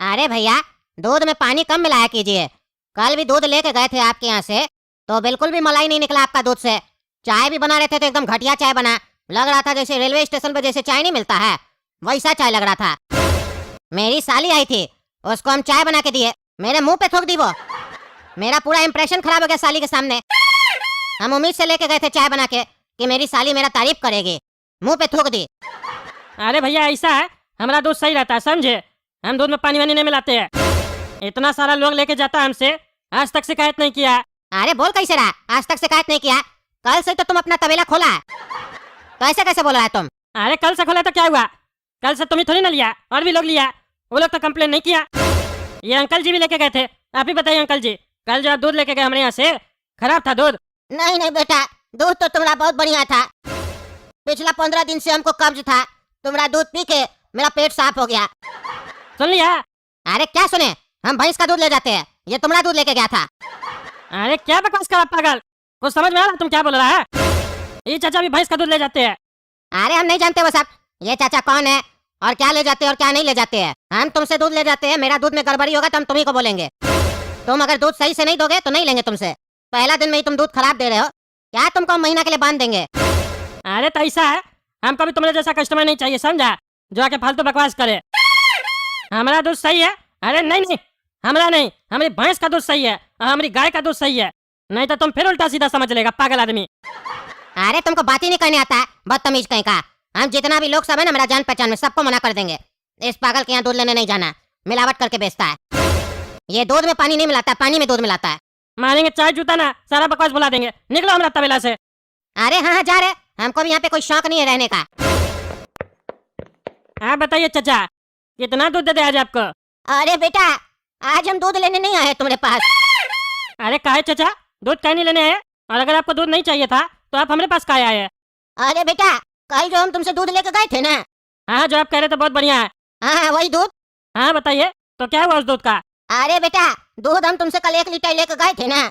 अरे भैया, दूध में पानी कम मिलाया कीजिए। कल भी दूध लेके गए थे आपके यहाँ से, तो बिल्कुल भी मलाई नहीं निकला आपका दूध से। चाय भी बना रहे थे तो एकदम घटिया चाय बना, लग रहा था जैसे रेलवे स्टेशन पे जैसे चाय नहीं मिलता है वैसा चाय लग रहा था। मेरी साली आई थी, उसको हम चाय बना के दिए, मेरे मुंह पे थूक दी वो। मेरा पूरा इंप्रेशन खराब हो गया साली के सामने। हम उम्मीद से लेके गए थे चाय बना के कि मेरी साली मेरा तारीफ करेगी, मुंह पे थूक दी। अरे भैया ऐसा है, हमारा दूध सही रहता है समझे। हम दूध में पानी वानी नहीं मिलाते हैं। इतना सारा लोग लेके जाता है हमसे, आज तक शिकायत नहीं किया। अरे बोल कैसे रहा, आज तक शिकायत नहीं किया? कल से तो तुम अपना तबेला खोला है, तो ऐसे कैसे बोल रहा है तुम? अरे कल से खोला तो क्या हुआ, कल से तुम्हें थोड़ी ना लिया, और भी लोग लिया, वो लोग तो कंप्लेन नहीं किया। ये अंकल जी भी लेके गए थे, आप ही बताइए अंकल जी, कल जो आप दूध लेके गए हमारे यहाँ से खराब था दूध। नहीं नहीं बेटा, दूध तो तुम्हारा बहुत बढ़िया था। पिछला 15 दिन से हमको कब्ज था, तुम्हारा दूध पी के मेरा पेट साफ हो गया। सुन लिया? अरे क्या सुने, हम भैंस का दूध ले जाते हैं, ये तुम्हारा दूध लेके गया था। अरे क्या बकवास कर पागल, कुछ समझ में आ रहा तुम क्या बोल रहा है? ये चाचा भी भैंस का दूध ले जाते हैं। अरे हम नहीं जानते वो सब, ये चाचा कौन है और क्या ले जाते हैं और क्या नहीं ले जाते हैं। हम तुमसे दूध ले जाते हैं, मेरा दूध में गड़बड़ी होगा तो हम तुम्ही को बोलेंगे। तुम अगर दूध सही से नहीं दोगे तो नहीं लेंगे तुमसे। पहला दिन में ही तुम दूध खराब दे रहे हो, क्या तुमको हम महीना के लिए बांध देंगे? अरे तो ऐसा है, हमको भी तुम्हारे जैसा कस्टमर नहीं चाहिए समझा, जो आके फालतू बकवास करे। हमारा दूध सही है। अरे नहीं नहीं, हमारा नहीं, हमारी भैंस का दूध सही है और हमारी गाय का दूध सही है, नहीं तो तुम फिर उल्टा सीधा समझ लेगा पागल आदमी। अरे तुमको बात ही नहीं करने आता है, बदतमीज कहीं का। हम जितना भी लोग सब है ना मेरा जान पहचान में, सबको मना कर देंगे, इस पागल के यहाँ दूध लेने नहीं जाना, मिलावट करके बेचता है। ये दूध में पानी नहीं मिलाता, पानी में दूध मिलाता है। मारेंगे चाय जूता ना, सारा बकवास भुला देंगे, निकलो हमारा तबेला से। अरे हाँ हाँ जा रहे, हमको भी यहाँ पे कोई शौक नहीं है रहने का। आप बताइए चाचा, कितना दूध दे दे आज आपको? अरे बेटा, आज हम दूध लेने नहीं आए तुम्हारे पास। अरे काहे चाचा, दूध कहीं नहीं लेने आए? और अगर आपको दूध नहीं चाहिए था तो आप हमारे पास काहे आए? अरे बेटा, कल जो हम तुमसे दूध लेके गए थे ना। हाँ जो आप कह रहे थे बहुत बढ़िया है। हाँ वही दूध। हाँ बताइए, तो क्या हुआ उस दूध का? अरे बेटा, दूध हम तुमसे कल 1 लीटर लेके गए थे ना,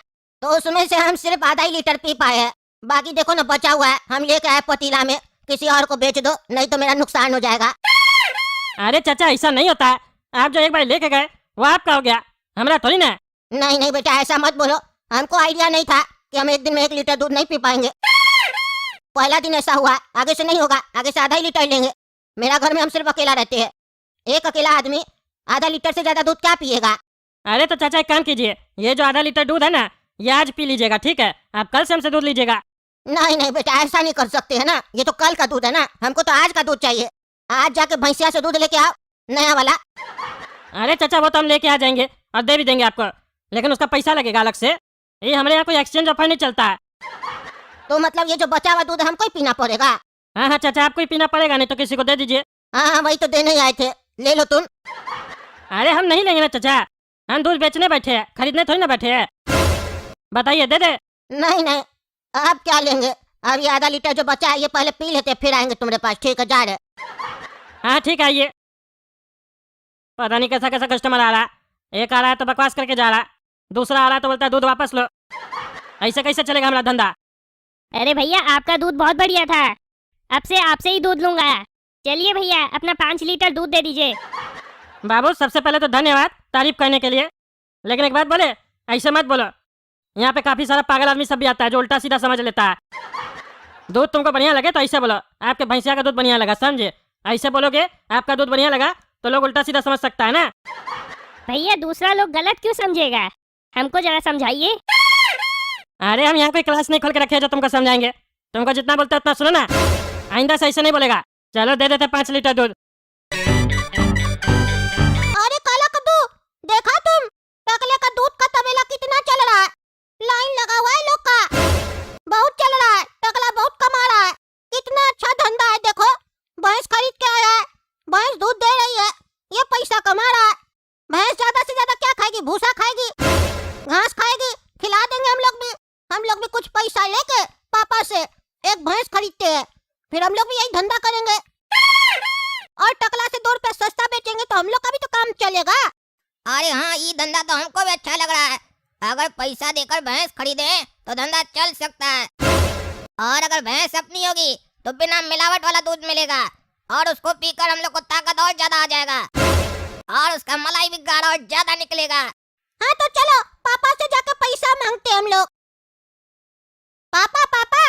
तो उसमें से हम सिर्फ आधा ही लीटर पी पाए हैं। बाकी देखो ना बचा हुआ है, हम लेके आए पतीला में, किसी और को बेच दो नहीं तो मेरा नुकसान हो जाएगा। अरे चाचा ऐसा नहीं होता है, आप जो एक बार लेके गए वो आपका हो गया, हमारा थोड़ी ना। नहीं नहीं बेटा ऐसा मत बोलो, हमको आइडिया नहीं था कि हम एक दिन में 1 लीटर दूध नहीं पी पाएंगे। पहला दिन ऐसा हुआ, आगे से नहीं होगा, आगे से आधा ही लीटर लेंगे। मेरा घर में हम सिर्फ अकेला रहते हैं, एक अकेला आदमी आधा लीटर से ज्यादा दूध क्या पिएगा? अरे तो चाचा एक काम कीजिए, ये जो आधा लीटर दूध है ना, ये आज पी लीजिएगा ठीक है, आप कल से हमसे दूध लीजिएगा। नहीं नहीं बेटा ऐसा नहीं कर सकते है ना, ये तो कल का दूध है ना, हमको तो आज का दूध चाहिए। आज जाके भैंसिया से दूध लेके आओ, नया वाला। अरे चाचा वो तो हम लेके आ जाएंगे और दे भी देंगे आपको, लेकिन उसका पैसा लगेगा अलग से। ये हमारे यहाँ कोई एक्सचेंज ऑफर नहीं चलता है। तो मतलब ये जो बचा हुआ दूध हमको ही पीना पड़ेगा? हाँ हाँ चाचा आपको ही पीना पड़ेगा, नहीं तो किसी को दे दीजिए। हाँ वही तो देने ही आए थे, ले लो तुम। अरे हम नहीं लेंगे ना चाचा, हम दूध बेचने बैठे हैं, खरीदने थोड़ी ना बैठे हैं। बताइए दे दे। नहीं नहीं, आप क्या लेंगे? अब ये आधा लीटर जो बचा है ये पहले पी लेते फिर आएंगे तुम्हारे पास, ठीक है जा रहे। हाँ ठीक है आइए। पता नहीं कैसा कैसा कस्टमर आ रहा है, एक आ रहा है तो बकवास करके जा रहा है, दूसरा आ रहा है तो बोलता है दूध वापस लो। ऐसे कैसे चलेगा हमारा धंधा? अरे भैया आपका दूध बहुत बढ़िया था, अब से आपसे ही दूध लूंगा। चलिए भैया अपना 5 लीटर दूध दे दीजिए। बाबू सबसे पहले तो धन्यवाद तारीफ करने के लिए, लेकिन एक बात बोले, ऐसे मत बोलो, यहाँ पे काफी सारा पागल आदमी सब भी आता है जो उल्टा सीधा समझ लेता है। दूध तुमको बढ़िया लगे तो ऐसे बोलो, आपके भैंसिया का दूध बढ़िया लगा समझे। ऐसे बोलोगे आपका दूध बढ़िया लगा तो लोग उल्टा सीधा समझ सकता है ना। भैया दूसरा लोग गलत क्यों समझेगा, हमको जरा समझाइए। अरे हम यहाँ कोई क्लास नहीं खोल के रखे हैं जो तुमको समझाएंगे, तुमको जितना बोलते उतना सुनो ना, आइंदा से ऐसे नहीं बोलेगा। चलो दे देते 5 लीटर दूध। अरे काला कद्दू, देखा तुम टकले का दूध का तबेला कितना चल रहा है, लाइन लगा हुआ है लोग का, बहुत चल रहा है, टकला बहुत कमा रहा है, कितना अच्छा धंधा है। देखो भैंस खरीद के आया है, भैंस दूध दे रही है, ये पैसा कमा रहा है। भैंस ज्यादा से ज्यादा क्या खाएगी, भूसा खाएगी, घास खाएगी, खिला देंगे हम लोग भी कुछ पैसा लेके पापा से एक भैंस खरीदते हैं, फिर हम लोग भी यही धंधा करेंगे और टकला से 2 रुपए सस्ता बेचेंगे तो हम लोग का भी तो काम चलेगा। अरे हाँ ये धंधा तो हमको भी अच्छा लग रहा है, अगर पैसा देकर भैंस खरीदे तो धंधा चल सकता है, और अगर भैंस अपनी होगी तो बिना मिलावट वाला दूध मिलेगा और उसको पीकर हम लोग को ताकत और ज्यादा आ जाएगा। और उसका मलाई भी गाढ़ा और ज्यादा निकलेगा। हाँ तो चलो पापा से जाकर पैसा मांगते हम लोग। पापा पापा,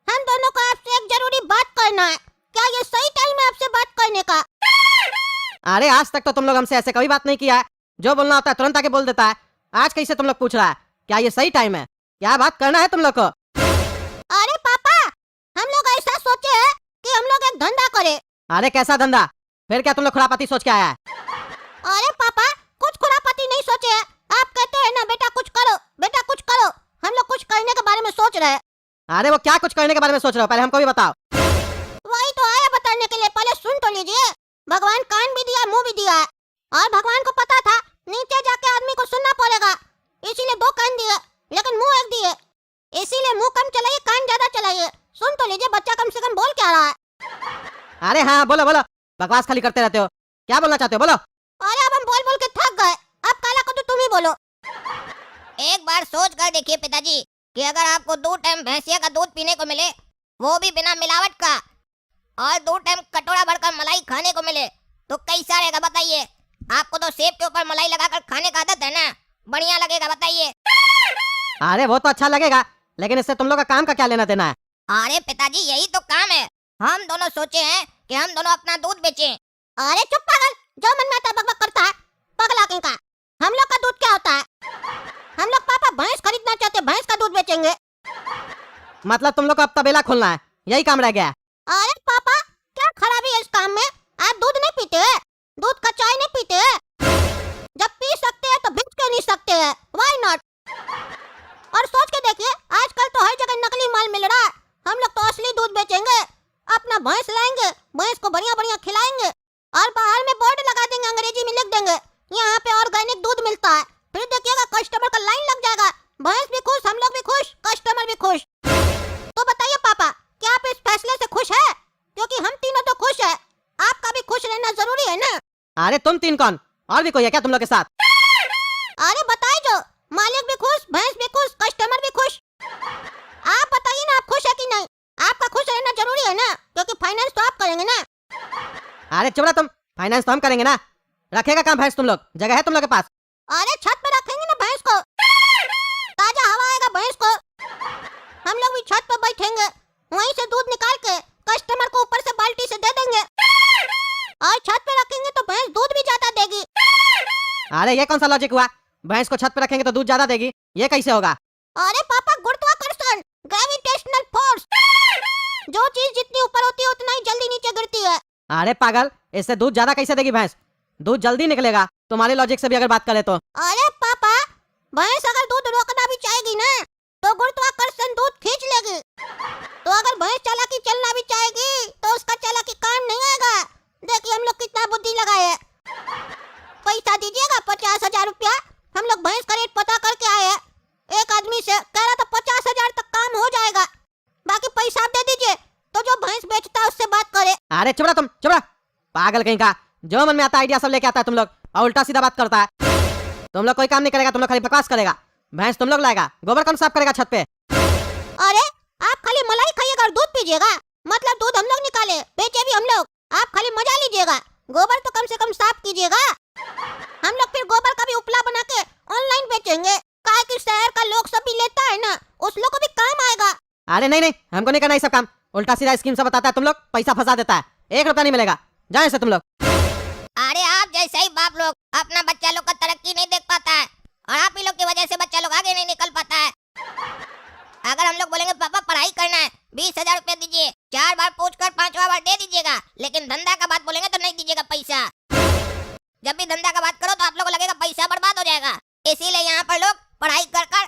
हम दोनों को आपसे एक जरूरी बात करना है। क्या ये सही टाइम है आपसे बात करने का? अरे आज तक तो तुम लोग हमसे ऐसे कभी बात नहीं किया है। जो बोलना होता है तुरंत आके बोल देता है। आज कैसे तुम लोग पूछ रहा है? क्या ये सही टाइम है? क्या बात करना है तुम लोग को? अरे पापा, हम लोग ऐसा सोचे हैं कि हम लोग एक धंधा करें। अरे कैसा धंधा? फिर क्या तुम लोग खुरापाती सोच के आया है? अरे पापा, कुछ खुरापाती नहीं सोचे हैं। आप कहते हैं ना बेटा कुछ करो, बेटा कुछ करो। हम लोग कुछ करने के बारे में सोच रहे हैं। अरे वो क्या कुछ करने के बारे में सोच रहे हो? पहले हमको भी बताओ। वही तो आया बताने के लिए, पहले सुन तो लीजिए। भगवान कान भी दिया, मुंह भी दिया है। और भगवान को पता था नीचे जाके आदमी को सुनना पड़ेगा, इसीलिए 2 कान दिए लेकिन मुंह 1 दिए। इसीलिए मुंह कम चलाइए, कान ज्यादा चलाइए। सुन तो लीजिए, बच्चा कम से कम बोल क्या रहा है। अरे हाँ बोलो बोलो, बकवास खाली करते रहते हो। क्या बोलना चाहते हो बोलो। अरे अब हम बोल बोल के थक गए। अब काला को तो तुम ही बोलो। एक बार सोच कर देखिए पिताजी कि अगर आपको 2 टाइम भैंसिया का दूध पीने को मिले, वो भी बिना मिलावट का, और 2 टाइम कटोरा भरकर मलाई खाने को मिले, तो कैसा रहेगा बताइए? आपको तो सेब के ऊपर मलाई लगाकर खाने का आदत है ना, बढ़िया लगेगा बताइए? अरे वो तो अच्छा लगेगा, लेकिन इससे तुम लोग का काम का क्या लेना देना है? अरे पिताजी यही तो काम है। हम दोनों सोचे हैं कि हम दोनों अपना दूध बेचें। अरे चुप पागल, जो मन में आता है बकबक करता है, पगला कहीं का। हम लोग का दूध क्या होता है? हम लोग पापा भैंस खरीदना चाहते, भैंस का दूध बेचेंगे। मतलब तुम लोग को अब तबेला खोलना है, यही काम रह गया है? अरे पापा, क्या खराबी है इस काम में? आप दूध नहीं पीते, दूध का चाय नहीं पीते? जब पी सकते हैं तो बेच क्यों नहीं सकते हैं? Why not? और सोच के देखिए, आजकल तो हर जगह नकली माल मिल रहा है। हम लोग तो असली दूध बेचेंगे। अपना भैंस लाएंगे, भैंस को बढ़िया बढ़िया खिलाएंगे, और बाहर में बोर्ड लगा देंगे, अंग्रेजी में लिख देंगे यहाँ पे ऑर्गेनिक दूध मिलता है। फिर देखिएगा कस्टमर का लाइन लग जाएगा। भैंस भी खुश, हम लोग भी खुश, कस्टमर भी खुश। तो बताइए पापा, क्या आप इस फैसले से खुश है? क्योंकि हम तीनों तो खुश है, आपका भी खुश रहना जरूरी है ना। अरे तुम 3 कौन, और भी कोई है क्या तुम लोग के साथ? अरे बताइए, जो मालिक भी खुश, भैंस भी खुश, कस्टमर भी खुश। आप बताइए ना, आप खुश है कि नहीं? आपका खुश रहना जरूरी है ना, क्योंकि फाइनेंस तो आप करेंगे ना। अरे चुप तुम, फाइनेंस तो हम करेंगे ना। रखेगा काम भैंस तुम लोग, जगह है तुम लोग के पास? अरे छत पे रखेंगे ना भैंस को, ताजा हवा आएगा भैंस को। हम लोग भी छत पे बैठेंगे, वहीं से दूध निकाल के कस्टमर को ऊपर से बाल्टी से दे देंगे, और छत पे रखेंगे तो भैंस दूध भी ज्यादा देगी। अरे ये कौन सा लॉजिक हुआ? भैंस को छत पे रखेंगे तो दूध ज्यादा देगी, ये कैसे होगा? अरे पापा, गुरुत्वाकर्षण, ग्रेविटेशनल फोर्स। जो चीज जितनी ऊपर होती है उतना ही जल्दी नीचे गिरती है। अरे पागल, इससे दूध ज्यादा कैसे देगी भैंस? दूध जल्दी निकलेगा तुम्हारे लॉजिक से भी अगर बात करें तो। अरे पापा, भैंस अगर दूध रोकना भी चाहेगी ना, तो गुरुत्वाकर्षण दूध खींच लेगी। तो अगर भैंस चालाकी चलना भी चाहेगी तो उसका चालाकी काम नहीं आएगा। देखिए हम लोग कितना बुद्धि लगाए हैं। पैसा दीजिएगा 50,000 रुपया। हम लोग भैंस का रेट पता करके आए हैं, एक आदमी से कह रहा था 50,000 तक काम हो जाएगा। बाकी पैसा आप दे दीजिए, तो जो भैंस बेचता है उससे बात करे। अरे चुप रहा तुम, चुप रहा पागल कहीं का। जो मन में आता आइडिया सब लेके आता है तुम लोग, और उल्टा सीधा बात करता है। तुम लोग कोई काम नहीं करेगा, तुम लोग खाली बकवास करेगा। भैंस तुम लोग लाएगा, गोबर कौन साफ करेगा छत पे? अरे आप खाली मलाई खाइएगा और दूध पीजिएगा, मतलब दूध हम लोग निकाले, बेचे भी हम लोग। आप खाली मजा लीजिएगा, गोबर तो कम से कम साफ कीजिएगा। हम लोग फिर गोबर का भी उपला बना के ऑनलाइन बेचेंगे, काहे कि शहर का लोग सब भी लेता है ना, उस लोग को भी काम आएगा। अरे नहीं नहीं, हमको नहीं करना ये सब काम। उल्टा सीधा स्कीम सब बताता है तुम लोग, पैसा फंसा देता है। 1 रुपया नहीं मिलेगा, जाए से तुम लोग। अरे आप जैसे ही बाप लोग अपना बच्चा लोग का तरक्की नहीं देख पाता है, और आप ही लोग की वजह से बच्चा लोग आगे नहीं निकल पाता है। अगर हम लोग बोलेंगे पापा पढ़ाई करना है, 20,000 रुपया दीजिए, 4 बार पूछकर 5वां बार दे दीजिएगा, लेकिन धंधा का बात बोलेंगे तो नहीं दीजिएगा पैसा। जब भी धंधा का बात करो तो आप लोगों को लगेगा पैसा बर्बाद हो जाएगा। इसीलिए यहाँ पर लोग पढ़ाई कर कर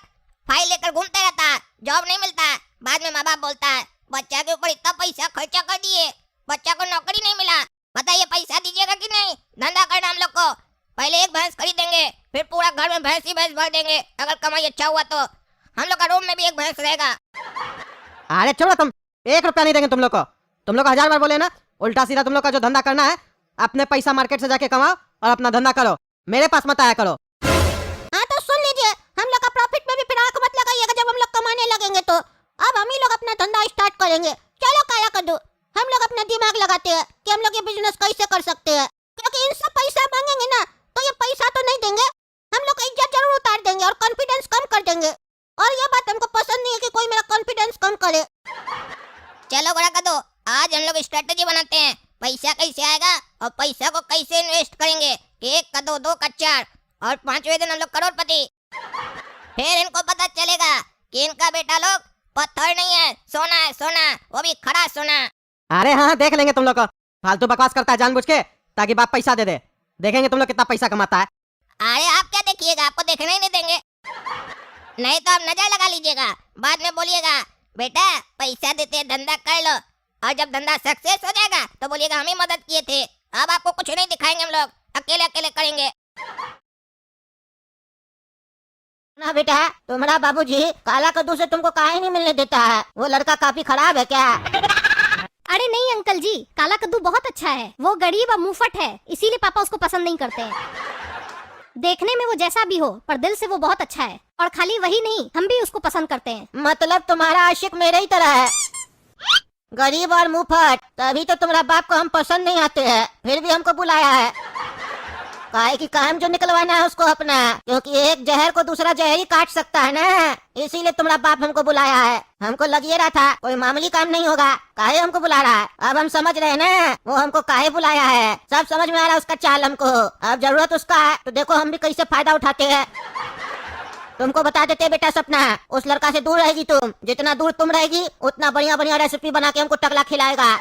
फाइल लेकर घूमते रहता है, जॉब नहीं मिलता है। बाद में माँ बाप बोलता है बच्चा के ऊपर इतना पैसा खर्चा कर दिए, बच्चा को नौकरी नहीं मिला। बताइए पैसा दीजिएगा कि नहीं? धंधा करना हम लोग को। पहले एक भैंस खरीदेंगे, फिर पूरा घर में भैंस ही भैंस भर देंगे। अगर कमाई अच्छा हुआ तो हम लोग का रूम में भी एक भैंस रहेगा। अरे छोड़ो तुम, 1 रुपया नहीं देंगे तुम लोग को। तुम लोग 1000 बार बोले ना, उल्टा सीधा तुम लोग का जो धंधा करना है, अपने पैसा मार्केट से जाके कमाओ और अपना धंधा करो, मेरे पास मत आया करो। हाँ तो सुन लीजिए, हम लोग का प्रॉफिट में भी फिर आंख मत लगाइएगा। जब हम लोग कमाने लगेंगे तो अब हम ही लोग अपना धंधा स्टार्ट करेंगे। चलो काया कद्दू, हम लोग अपना दिमाग लगाते हैं कि हम लोग ये बिजनेस कैसे कर सकते हैं, क्योंकि इनसे पैसा मांगेंगे ना तो ये पैसा तो नहीं देंगे, हम लोग का इज्जत जरूर उतार देंगे और कॉन्फिडेंस कम कर देंगे। और ये बात हमको पसंद नहीं है कि कोई मेरा कॉन्फिडेंस कम करे। चलो बड़ा कदो, आज हम लोग स्ट्रेटेजी बनाते हैं। पैसा कैसे आएगा और पैसा को कैसे इन्वेस्ट करेंगे कि 1 का 2, 2 का 4 और 5वें दिन हम लोग करोड़पति। फिर इनको पता चलेगा कि इनका बेटा लोग पत्थर नहीं है, सोना है, सोना, वो भी खड़ा सोना। अरे हाँ देख लेंगे तुम लोग को। फालतू बकवास करता है जानबूझ के ताकि बाप पैसा दे दे। देखेंगे तुम लोग कितना पैसा कमाता है। अरे आप क्या देखिएगा, आपको देखने ही नहीं देंगे। नहीं तो आप नजर लगा लीजिएगा, बाद में बोलिएगा बेटा पैसा देते हैं, धंधा कर लो, और जब धंधा सक्सेस हो जाएगा तो बोलिएगा हम ही मदद किए थे। अब आपको कुछ नहीं दिखाएंगे, हम लोग अकेले अकेले करेंगे ना। बेटा तुम्हारा बाबूजी काला कद्दू से तुमको काहे नहीं मिलने देता है? वो लड़का काफी खराब है क्या? अरे नहीं अंकल जी, काला कद्दू बहुत अच्छा है। वो गरीब और मुंहफट है, इसीलिए पापा उसको पसंद नहीं करते हैं। देखने में वो जैसा भी हो, पर दिल से वो बहुत अच्छा है। और खाली वही नहीं, हम भी उसको पसंद करते हैं। मतलब तुम्हारा आशिक मेरे ही तरह है, गरीब और मुंहफट। तभी तो तुम्हारा बाप को हम पसंद नहीं आते हैं, फिर भी हमको बुलाया है। काहे की काम जो निकलवाना है उसको अपना, क्योंकि एक जहर को दूसरा जहर ही काट सकता है ना, इसीलिए तुम्हारा बाप हमको बुलाया है। हमको लग ये रहा था कोई मामूली काम नहीं होगा, काहे हमको बुला रहा है। अब हम समझ रहे हैं ना वो हमको काहे बुलाया है, सब समझ में आ रहा है उसका चाल हमको। अब जरूरत उसका है तो देखो हम भी कैसे फायदा उठाते हैं। तुमको बता देते बेटा सपना, उस लड़का से दूर रहेगी तुम। जितना दूर तुम रहेगी उतना बढ़िया बढ़िया रेसिपी बना के हमको टकला खिलाएगा।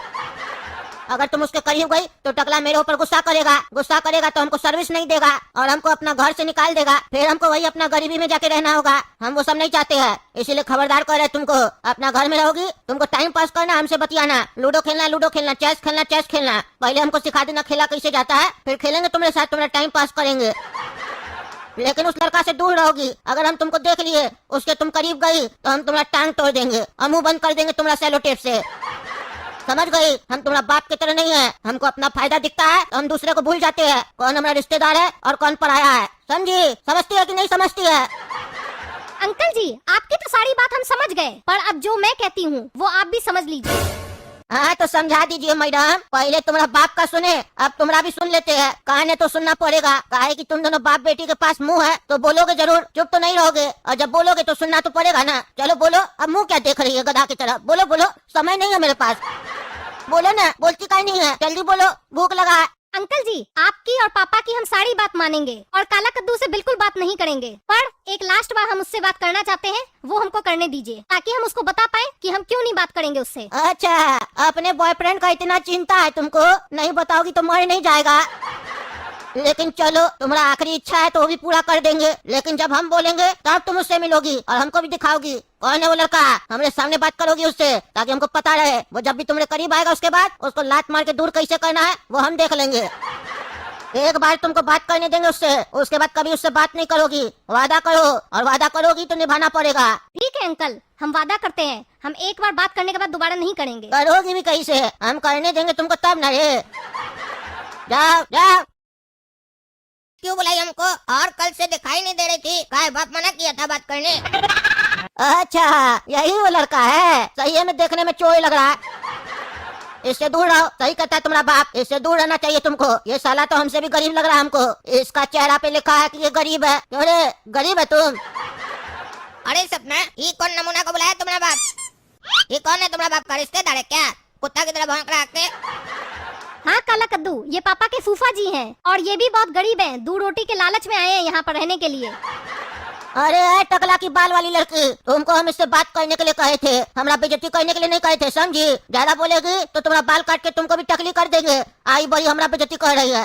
अगर तुम उसके करीब गई तो टकला मेरे ऊपर गुस्सा करेगा तो हमको सर्विस नहीं देगा और हमको अपना घर से निकाल देगा। फिर हमको वही अपना गरीबी में जाके रहना होगा। हम वो सब नहीं चाहते हैं, इसीलिए खबरदार कर रहे तुमको। अपना घर में रहोगी, तुमको टाइम पास करना, हमसे बतियाना, लूडो खेलना, चेस खेलना। पहले हमको सिखा देना खेला कैसे जाता है, फिर खेलेंगे तुम्हारे साथ, तुम्हारा टाइम पास करेंगे। लेकिन उस लड़का से दूर रहोगी। अगर हम तुमको देख लिए, उसके तुम करीब गई तो हम तुम्हारा टांग तोड़ देंगे और मुंह बंद कर देंगे तुम्हारा सेलो टेप से। समझ गई? हम तुम्हारा बाप की तरह नहीं है। हमको अपना फायदा दिखता है तो हम दूसरे को भूल जाते हैं, कौन हमारा रिश्तेदार है और कौन पराया है। समझी? समझती है कि नहीं समझती है? अंकल जी आपकी तो सारी बात हम समझ गए, पर अब जो मैं कहती हूँ वो आप भी समझ लीजिए। हाँ तो समझा दीजिए मैडम। पहले तुम्हारा बाप का सुने, अब तुम्हारा भी सुन लेते हैं। कहने तो सुनना पड़ेगा, काहे कि तुम दोनों बाप बेटी के पास मुंह है तो बोलोगे जरूर, चुप तो नहीं रहोगे। और जब बोलोगे तो सुनना तो पड़ेगा ना। चलो बोलो, अब मुंह क्या देख रही है गधा की तरह? बोलो बोलो, समय नहीं है मेरे पास। बोलो ना, बोलती काहे नहीं है? जल्दी बोलो, भूख लगा है। अंकल जी आपकी और पापा की हम सारी बात मानेंगे और काला कद्दू से बिल्कुल बात नहीं करेंगे, पर एक लास्ट बार हम उससे बात करना चाहते हैं, वो हमको करने दीजिए ताकि हम उसको बता पाए कि हम क्यों नहीं बात करेंगे उससे। अच्छा, अपने बॉयफ्रेंड का इतना चिंता है तुमको, नहीं बताओगी तो मर नहीं जाएगा। लेकिन चलो तुम्हारा आखिरी इच्छा है तो वो भी पूरा कर देंगे। लेकिन जब हम बोलेंगे तब तुम उससे मिलोगी और हमको भी दिखाओगी कौन है वो लड़का। हमारे सामने बात करोगी उससे ताकि हमको पता रहे। वो जब भी तुम्हारे करीब आएगा उसके बाद उसको लात मार के दूर कैसे करना है वो हम देख लेंगे। एक बार तुमको बात करने देंगे उससे, उसके बाद कभी उससे बात नहीं करोगी। वादा करो, और वादा करोगी तो निभाना पड़ेगा। ठीक है अंकल, हम वादा करते हैं, हम एक बार बात करने के बाद दोबारा नहीं करेंगे। करोगी भी कैसे? हम करने देंगे तुमको तब ना रे। जाओ जाओ। क्यों बुलाई हमको? और कल से दिखाई नहीं दे रही थी, काहे बाप मना किया था बात करने? अच्छा यही वो लड़का है, सही है, में देखने में चोर लग रहा है। इससे दूर रहो, सही कहता है तुम्हारा बाप, इससे दूर रहना चाहिए तुमको। ये साला तो हमसे भी गरीब लग रहा है हमको। इसका चेहरा पे लिखा है कि ये गरीब है। क्यों रे, गरीब है तुम? अरे सपना, ये कौन नमूना को बुलाया तुम्हारा बाप? ये कौन है तुम्हारा बाप का रिश्तेदार है क्या? कुत्ता की तरह भौंक रहा है। हाँ काला कद्दू, ये पापा के फूफा जी हैं और ये भी बहुत गरीब हैं, दूध रोटी के लालच में आए हैं यहाँ पर रहने के लिए। अरे टकला की बाल वाली लड़की, तुमको हम इससे बात करने के लिए कहे थे, हमारा बेइज्जती करने के लिए नहीं कहे थे, समझी? ज्यादा बोलेगी तो तुम्हारा बाल काट के तुमको भी टकली कर देंगे। आई बड़ी हमारा बेइज्जती कर रही है,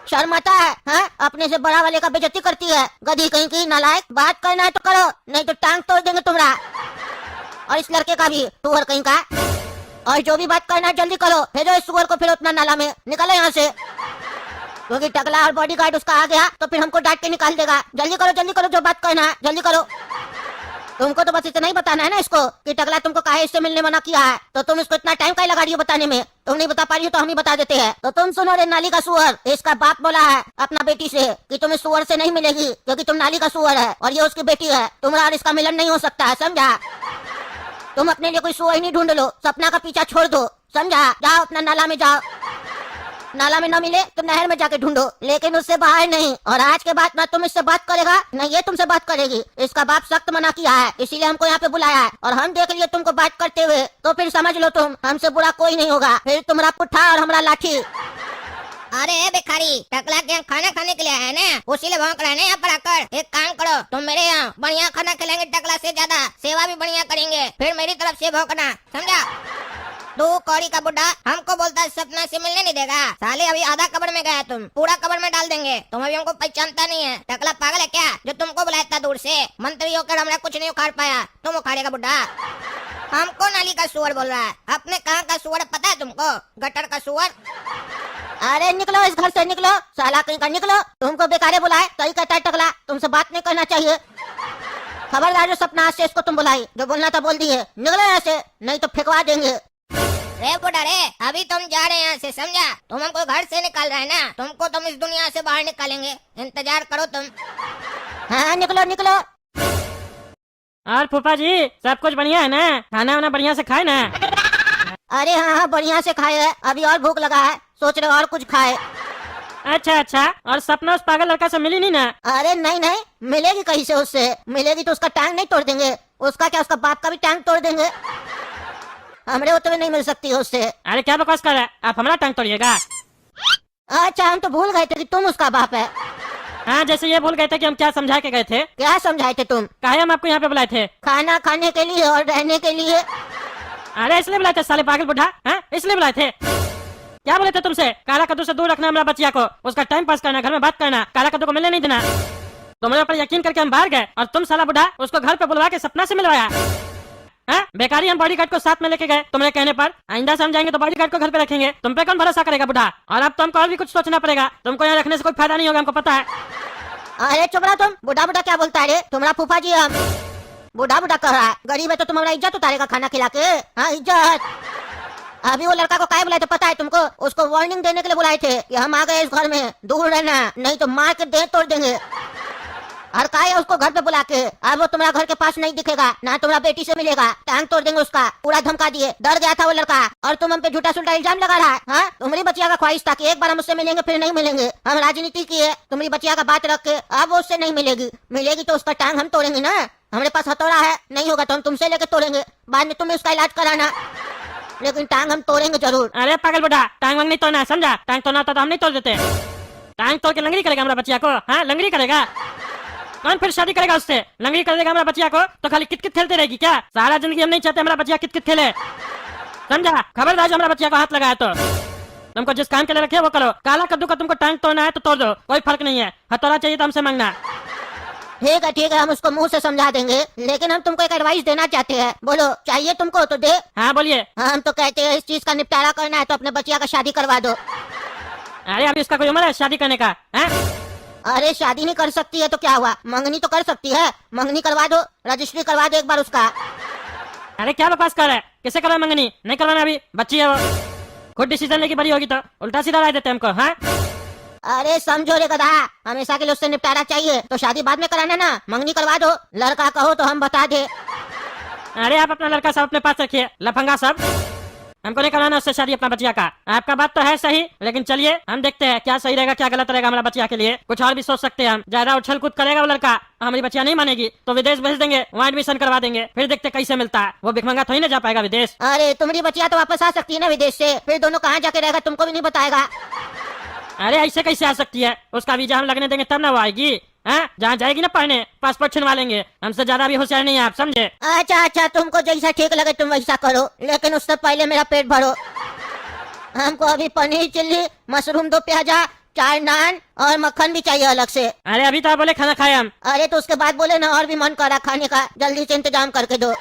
शर्म आता है? हाँ? अपने से बड़ा वाले का बेइज्जती करती है, गधी कहीं की नालायक। बात करना है तो करो, नहीं तो टांग तोड़ देंगे तुम्हारा और इस लड़के का भी, टूअर कहीं का। और जो भी बात करना है जल्दी करो, भेजो इस सुअर को फिर उतना नाला में, निकलो यहाँ से, क्योंकि टकला और बॉडीगार्ड उसका आ गया तो फिर हमको डांट के निकाल देगा। जल्दी करो जो बात करना है, जल्दी करो। तुमको तो बस इतना ही बताना है ना इसको कि टकला तुमको काहे इससे मिलने मना किया है, तो तुम इसको इतना टाइम काहे लगा रही हो बताने में? तुम नहीं बता पा रही हो तो हम ही बता देते हैं। तो तुम सुनो रे नाली का सुअर, इसका बाप बोला है अपना बेटी से कि तुम इस सुअर से नहीं मिलेगी क्योंकि तुम नाली का सुअर है और ये उसकी बेटी है। तुम्हारा और इसका मिलन नहीं हो सकता है, समझा? तुम अपने लिए कोई सुअर नहीं ढूंढ लो, सपना का पीछा छोड़ दो, समझा? जाओ अपना नाला में जाओ, नाला में न मिले तो नहर में जाके ढूंढो, लेकिन उससे बाहर नहीं। और आज के बाद न तुम इससे बात करेगा न ये तुमसे बात करेगी। इसका बाप सख्त मना किया है, इसीलिए हमको यहाँ पे बुलाया है। और हम देख लिए तुमको बात करते हुए, तो फिर समझ लो तुम, हमसे बुरा कोई नहीं होगा। फिर तुम्हारा पुट्ठा और हमारा लाठी। अरे भिखारी, टकला के यहाँ खाना खाने के लिए आया ना, उसी लिए भौंक रहा है ना यहाँ पर आकर। एक काम करो, तुम मेरे यहाँ बढ़िया खाना खिलाएंगे टकला से ज्यादा, सेवा भी बढ़िया करेंगे, फिर मेरी तरफ से भौंकना, समझा? तू कौड़ी का बुड्ढा हमको बोलता है सपना से मिलने नहीं देगा। साले अभी आधा कब्र में गया, तुम पूरा कब्र में डाल देंगे। तुम अभी हमको पहचानता नहीं है। टकला पागल है क्या जो तुमको बुलाया इतना दूर से? मंत्री होकर हमरा कुछ नहीं उखाड़ पाया, तुम उखाड़ेगा बुड्ढा। हमको नाली का सुअर बोल रहा है, अपने कहाँ का सुअर पता है तुमको? गटर का सुअर। अरे निकलो इस घर से, निकलो साला कहीं का, निकलो। तुमको बेकारे बुलाए तो ही कहता है टकला, तुमसे बात नहीं करना चाहिए। खबरदार जो सपना से इसको तुम बुलाई, जो बोलना था बोल दिए। निकलो यहाँ से, नहीं तो फेंकवा देंगे। रे बुढ़ा रे, अभी तुम जा रहे हैं यहाँ से, समझा? तुम हमको घर से निकाल रहे हैं ना, तुमको तुम इस दुनिया से बाहर निकालेंगे, इंतजार करो तुम। हाँ निकलो निकलो। और फूफा जी सब कुछ बढ़िया है ना? खाना वाना बढ़िया से खाए ना? अरे हाँ बढ़िया से खाए है, अभी और भूख लगा है, सोच रहे और कुछ खाए। अच्छा। और सपना उस पागल लड़का से मिली नहीं ना? अरे नहीं, मिलेगी कहीं से उससे? मिलेगी तो उसका टांग नहीं तोड़ देंगे? उसका क्या, उसका बाप का भी टांग तोड़ देंगे। हमरे होते हुए नहीं मिल सकती है उससे। अरे क्या बकवास कर रहा है? आप हमारा टांग तोड़िएगा? अच्छा हम तो भूल गए थे कि तुम उसका बाप है। हाँ, जैसे ये भूल गए थे कि हम क्या समझा के गए थे। क्या समझाए थे तुम? काहे हम आपको यहाँ पे बुलाए थे? खाना खाने के लिए और रहने के लिए। अरे इसलिए बुलाए थे साले पागल बुढ़ा, हाँ इसलिए बुलाए थे। क्या बोले थे तुमसे? काला कद्दू से दूर रखना हमारा बच्चिया को, उसका टाइम पास करना, घर में बात करना, काला कद्दू को मिलने नहीं देना। तुम्हारे ऊपर यकीन करके हम बाहर गए और तुम साला बुढ़ा उसको घर पे बुलवा के सपना से मिलवाया। हाँ? बेकारी हम बॉडीगार्ड को साथ में लेके गए तुम्हारे कहने पर। आइंदा से हम जाएंगे तो बॉडीगार्ड को घर पे रखेंगे। तुम पे कौन भरोसा करेगा बुढ़ा? और अब तो हमको और भी कुछ सोचना पड़ेगा। तुमको यहाँ रखने से कोई फायदा नहीं होगा, हमको पता है। अरे चुप रहा तुम, बुढ़ा क्या बोलता है रे? तुम्हारा फूफा जी हम बुढ़ा कह रहा है। गरीब है तो तुम्हारा इज्जत उतारेगा खाना खिला के? हाँ इज्जत। अभी वो लड़का को काहे बुलाए थे पता है तुमको? उसको वार्निंग देने के लिए बुलाए थे कि हम आ गए इस घर में, दूर रहना, नहीं तो मार के देह तोड़ देंगे। और काहे उसको घर पे बुला के? अब वो तुम्हारा घर के पास नहीं दिखेगा, ना तुम्हारा बेटी से मिलेगा, टांग तोड़ देंगे उसका। पूरा धमका दिए, डर गया था वो लड़का। और तुम हम पे झूठा सुलटा इल्जाम लगा रहा है। हाँ? तुम्हारी बच्चिया का ख्वाहिश था कि एक बार हम उससे मिलेंगे फिर नहीं मिलेंगे। हम राजनीति की है, तुम्हारी बच्चिया का बात रख के अब वो उससे नहीं मिलेगी तो उसका टांग हम तोड़ेंगे ना। हमारे पास हथौड़ा है, नहीं होगा तो हम तुमसे लेके तोड़ेंगे, बाद में तुम्हें उसका इलाज कराना, लेकिन टांग हम तोड़ेंगे जरूर। अरे पागल बुढ़ा, टांग वांग नहीं तोड़ना, समझा? टांग तोड़ना होता तो हम नहीं तोड़ देते। टांग तोड़ के लंगड़ी करेगा हमारा बच्चिया को? हाँ लंगड़ी करेगा? कौन फिर शादी करेगा उससे? लंगड़ी कर देगा हमारा बच्चिया को तो खाली कित खेलते रहेगी क्या? सारा जिंदगी हम नहीं चाहते हमारा बच्चिया कित खेले, समझा? खबरदार जो हमारा बच्चिया को हाथ लगाया तो तुमको जिस काम के लिए रखे वो करो। काला कद्दू का तुमको टांग तोड़ना है तो तोड़ दो, कोई फर्क नहीं है। हथौड़ा चाहिए तो हमसे मांगना। ठीक है हम उसको मुंह से समझा देंगे, लेकिन हम तुमको एक एडवाइस देना चाहते हैं। बोलो, चाहिए तुमको तो दे। हाँ बोलिए। हम तो कहते हैं इस चीज का निपटारा करना है तो अपने बच्चिया का शादी करवा दो। अरे अभी इसका कोई उम्र है शादी करने का? है? अरे शादी नहीं कर सकती है तो क्या हुआ, मंगनी तो कर सकती है। मंगनी करवा दो, रजिस्ट्री करवा दो एक बार उसका। अरे क्या बकवास कर रहा है? किसे करवा मंगनी? नहीं करवाना, अभी बच्ची है वो, खुद डिसीजन लेके बड़ी होगी तो उल्टा सीधा राय देते हमको। हाँ? अरे समझो रे गधा, हमेशा के लिए उससे निपटारा चाहिए तो शादी बाद में कराना ना, मंगनी करवा दो। लड़का कहो तो हम बता दे। अरे आप अपना लड़का सब अपने पास रखिए, लफंगा सब। हमको नहीं कराना उससे शादी अपना बच्चिया का। आपका बात तो है सही, लेकिन चलिए हम देखते हैं क्या सही रहेगा क्या गलत रहेगा हमारा बच्चिया के लिए। कुछ और भी सोच सकते हैं हम। ज्यादा उछल कूद करेगा वो लड़का, हमारी बच्चिया नहीं मानेगी तो विदेश भेज देंगे, वहाँ एडमिशन करवा देंगे, फिर देखते कैसे मिलता है। वो भिखमंगा थोड़ी ना जा पाएगा विदेश। अरे तुम्हारी बच्चिया तो वापस आ सकती है ना विदेश से, फिर दोनों कहाँ जाके रहेगा तुमको भी नहीं बताएगा। अरे ऐसे कैसे आ सकती है? उसका वीजा हम लगने देंगे तब ना वो आएगी। हाँ? जहाँ जाएगी ना पढ़ने, पासपोर्ट छिनवा लेंगे। हमसे ज्यादा भी होशियार नहीं है आप, समझे? अच्छा तुमको जैसा ठीक लगे तुम वैसा करो, लेकिन उससे पहले मेरा पेट भरो। हमको अभी पनीर चिल्ली, मशरूम 2 प्याजा, 4 नान और मक्खन भी चाहिए अलग से। अरे अभी तो आप बोले खाना खाए हम। अरे तो उसके बाद बोले ना और भी मन कर रहा खाने का, जल्दी से इंतजाम करके दो।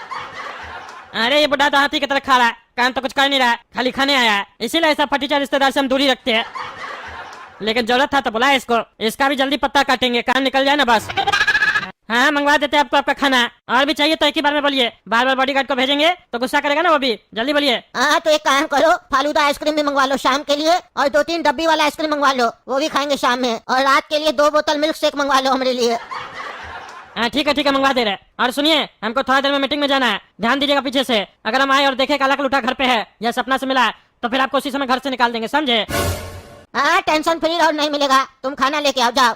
अरे ये बुढ़ा तो हाथी की तरह खा रहा है, काम तो कुछ कर नहीं रहा है, खाली खाने आया है। इसीलिए ऐसा फटीचा रिश्तेदार से हम दूरी रखते हैं। लेकिन जरूरत था तो बुलाया इसको, इसका भी जल्दी पत्ता काटेंगे, काम निकल जाए ना बस। हाँ मंगवा देते हैं आपको आपका खाना। और भी चाहिए तो एक ही बार में बोलिए, बार बार बॉडीगार्ड को भेजेंगे तो गुस्सा करेगा ना वो भी। जल्दी बोलिए। हाँ तो एक काम करो, फालूदा आइसक्रीम भी मंगवा लो शाम के लिए, और 2-3 डब्बी वाला आइसक्रीम मंगवा लो, वो भी खाएंगे शाम में। और रात के लिए 2 बोतल मिल्क शेक मंगवा लो हमारे लिए। हाँ ठीक है मंगवा दे रहे। और सुनिए, हमको थोड़ा देर में मीटिंग में जाना है, ध्यान दीजिएगा पीछे से। अगर हम आए और देखे काला कलूठा घर पे है या सपना से मिला है तो फिर आपको उसी समय घर से निकाल देंगे, समझे? हाँ टेंशन फ्री रहो, नहीं मिलेगा, तुम खाना लेके आओ, जाओ।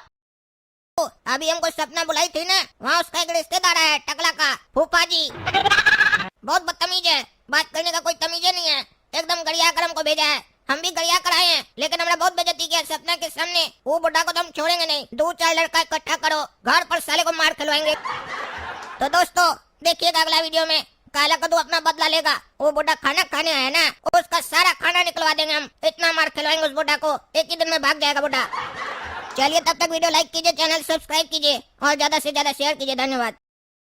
अभी हमको सपना बुलाई थी ना, वहाँ उसका एक रिश्तेदार है टकला का फूफा जी, बहुत बदतमीज है, बात करने का कोई तमीज नहीं है, एकदम गरिया कर हमको भेजा है। हम भी गरिया कर आए हैं, लेकिन हमने बहुत बेइज्जती किया सपना के सामने। वो बुढ़ा को तो हम छोड़ेंगे नहीं, 2-4 लड़का इकट्ठा करो, घर पर साले को मार खिलवाएंगे। तो दोस्तों देखिएगा अगला वीडियो में, काला कद्दू अपना बदला लेगा। वो बुढ़ा खाना खाने आया ना, उसका सारा खाना निकलवा देंगे हम, इतना मार खिलवाएंगे उस बुढ़ा को, एक ही दिन में भाग जाएगा बुढ़ा। चलिए तब तक वीडियो लाइक कीजिए, चैनल सब्सक्राइब कीजिए और ज्यादा से ज्यादा शेयर कीजिए। धन्यवाद।